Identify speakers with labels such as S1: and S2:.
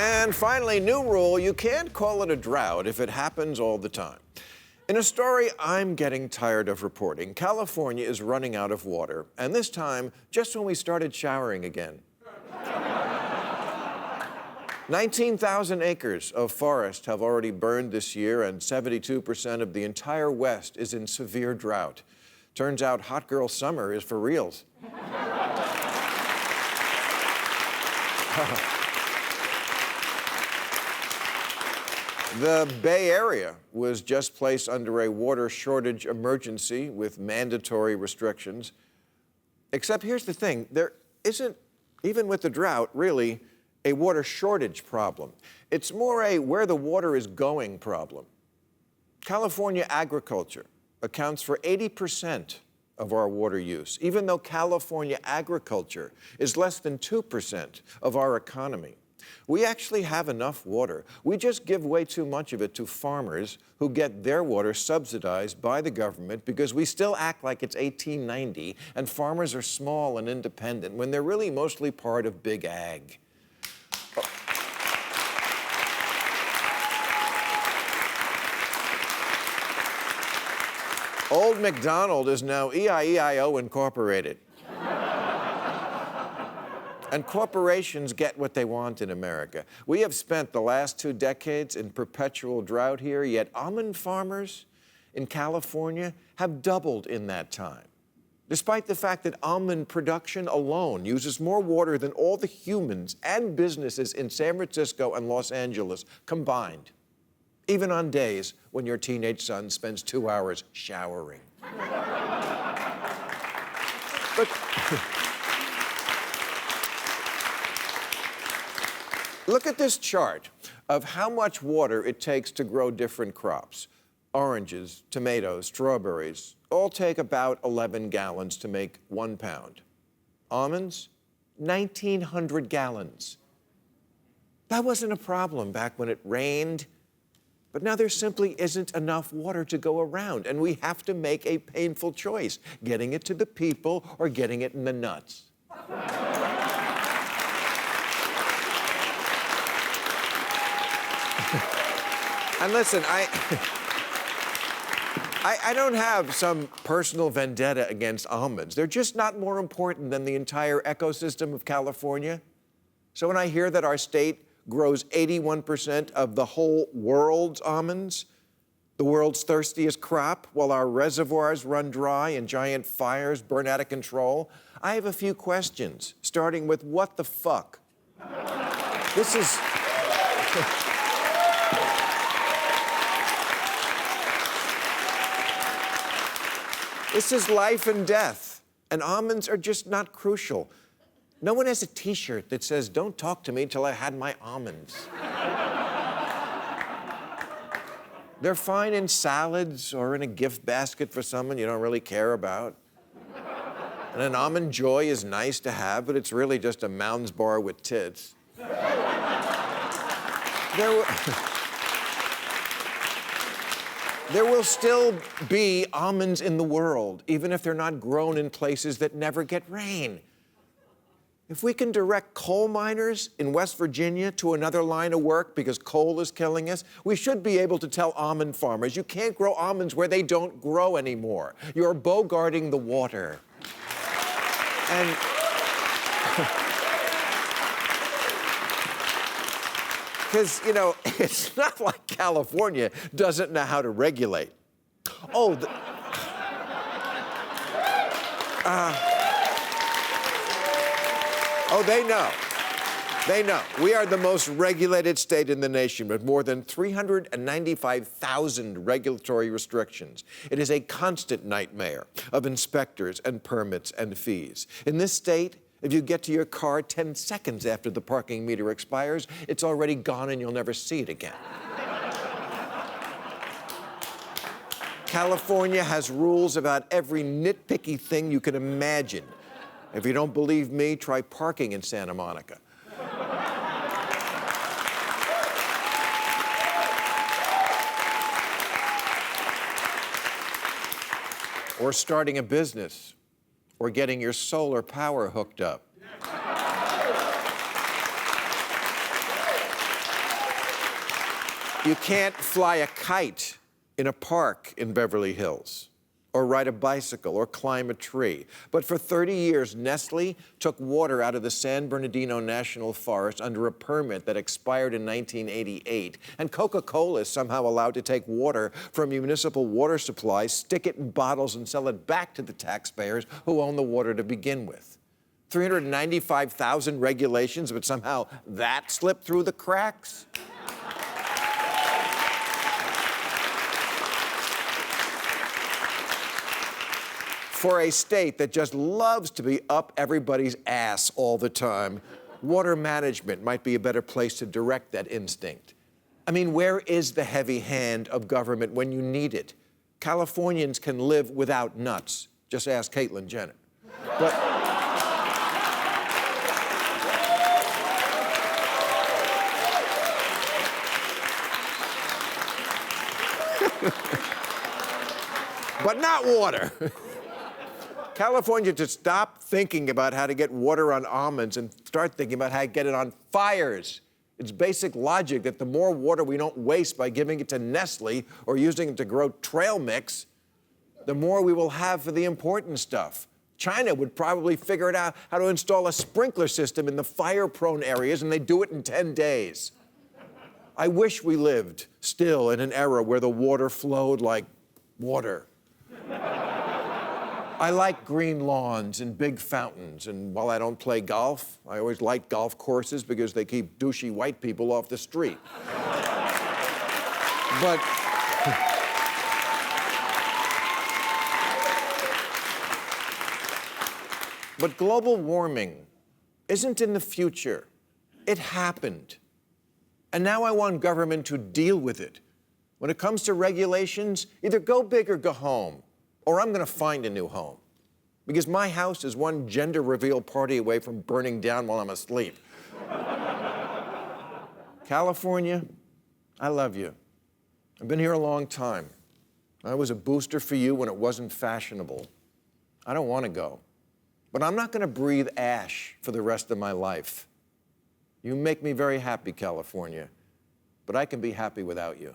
S1: And finally, new rule, you can't call it a drought if it happens all the time. In a story I'm getting tired of reporting, California is running out of water, and this time, just when we started showering again. 19,000 acres of forest have already burned this year, and 72% of the entire West is in severe drought. Turns out hot girl summer is for reals. The Bay Area was just placed under a water shortage emergency with mandatory restrictions. Except here's the thing, there isn't, even with the drought, really a water shortage problem. It's more a where the water is going problem. California agriculture accounts for 80% of our water use, even though California agriculture is less than 2% of our economy. We actually have enough water. We just give way too much of it to farmers who get their water subsidized by the government because we still act like it's 1890 and farmers are small and independent when they're really mostly part of big ag. Old MacDonald is now E-I-E-I-O Incorporated. And corporations get what they want in America. We have spent the last 2 decades in perpetual drought here, yet almond farmers in California have doubled in that time, despite the fact that almond production alone uses more water than all the humans and businesses in San Francisco and Los Angeles combined, even on days when your teenage son spends 2 hours showering. But look at this chart of how much water it takes to grow different crops. Oranges, tomatoes, strawberries, all take about 11 gallons to make 1 pound. Almonds, 1,900 gallons. That wasn't a problem back when it rained, but now there simply isn't enough water to go around, and we have to make a painful choice, getting it to the people or getting it in the nuts. And listen, I don't have some personal vendetta against almonds. They're just not more important than the entire ecosystem of California. So when I hear that our state grows 81% of the whole world's almonds, the world's thirstiest crop, while our reservoirs run dry and giant fires burn out of control, I have a few questions, starting with what the fuck? This is... This is life and death, and almonds are just not crucial. No one has a T-shirt that says, "Don't talk to me till I had my almonds." They're fine in salads or in a gift basket for someone you don't really care about. And an almond joy is nice to have, but it's really just a Mounds bar with tits. There will still be almonds in the world, even if they're not grown in places that never get rain. If we can direct coal miners in West Virginia to another line of work because coal is killing us, we should be able to tell almond farmers, you can't grow almonds where they don't grow anymore. You're bogarting the water. And... Because, you know, it's not like California doesn't know how to regulate. Oh, they know. They know. We are the most regulated state in the nation with more than 395,000 regulatory restrictions. It is a constant nightmare of inspectors and permits and fees. In this state, if you get to your car 10 seconds after the parking meter expires, it's already gone and you'll never see it again. California has rules about every nitpicky thing you can imagine. If you don't believe me, try parking in Santa Monica. Or starting a business. Or getting your solar power hooked up. You can't fly a kite in a park in Beverly Hills, or ride a bicycle, or climb a tree. But for 30 years, Nestle took water out of the San Bernardino National Forest under a permit that expired in 1988. And Coca-Cola is somehow allowed to take water from municipal water supplies, stick it in bottles, and sell it back to the taxpayers who own the water to begin with. 395,000 regulations, but somehow that slipped through the cracks? For a state that just loves to be up everybody's ass all the time, water management might be a better place to direct that instinct. I mean, where is the heavy hand of government when you need it? Californians can live without nuts. Just ask Caitlyn Jenner. But not water. California should stop thinking about how to get water on almonds and start thinking about how to get it on fires. It's basic logic that the more water we don't waste by giving it to Nestle or using it to grow trail mix, the more we will have for the important stuff. China would probably figure it out how to install a sprinkler system in the fire-prone areas, and they'd do it in 10 days. I wish we lived still in an era where the water flowed like water. I like green lawns and big fountains, and while I don't play golf, I always like golf courses because they keep douchey white people off the street. But global warming isn't in the future. It happened. And now I want government to deal with it. When it comes to regulations, either go big or go home, or I'm going to find a new home. Because my house is one gender reveal party away from burning down while I'm asleep. California, I love you. I've been here a long time. I was a booster for you when it wasn't fashionable. I don't want to go. But I'm not going to breathe ash for the rest of my life. You make me very happy, California, but I can be happy without you.